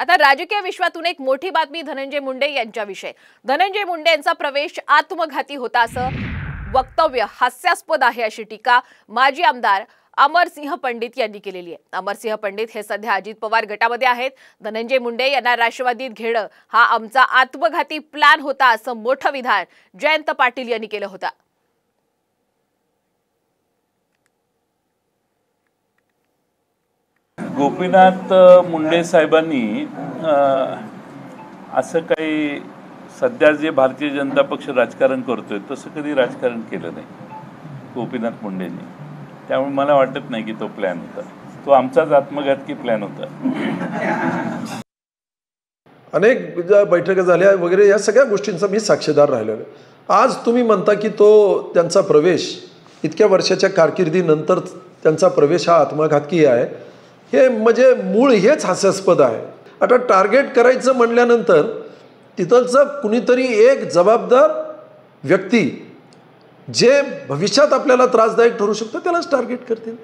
आता राजकीय विश्वातून एक मोठी बातमी धनंजय मुंडे यांच्याविषयी। धनंजय मुंडे यांचा प्रवेश आत्मघाती होता असं वक्तव्य हास्यास्पद आहे अशी टीका माजी आमदार अमरसिंह पंडित यांनी केलेली आहे। अमरसिंह पंडित हे सध्या अजित पवार गटामध्ये आहेत। धनंजय मुंडे यांना राष्ट्रवादीत घेणं हा आमचा आत्मघाती प्लॅन होता असं मोठं विधान जयंत पाटील यांनी केलं होतं। गोपीनाथ मुंडे साहेबांनी असं काही सध्या जे भारतीय जनता पक्ष राजकारण करतोय तसं कधी राजकारण केलं नाही गोपीनाथ मुंडेंनी। त्यामुळे मला वाटत नाही की तो प्लॅन होता, तो आमचाच आत्मघातकी प्लॅन होता। अनेक बैठका झाल्या वगैरे या सगळ्या गोष्टींचा मी साक्षीदार राहिलेलो आहे। आज तुम्ही म्हणता की तो त्यांचा प्रवेश इतक्या वर्षाच्या कारकिर्दीनंतर त्यांचा प्रवेश हा आत्मघातकी आहे, हे म्हणजे मूळ हेच हास्यास्पद आहे। आता टार्गेट करायचं म्हणल्यानंतर तिथलचं कुणीतरी एक जबाबदार व्यक्ती जे भविष्यात आपल्याला त्रासदायक ठरू शकतं त्यालाच टार्गेट करतील।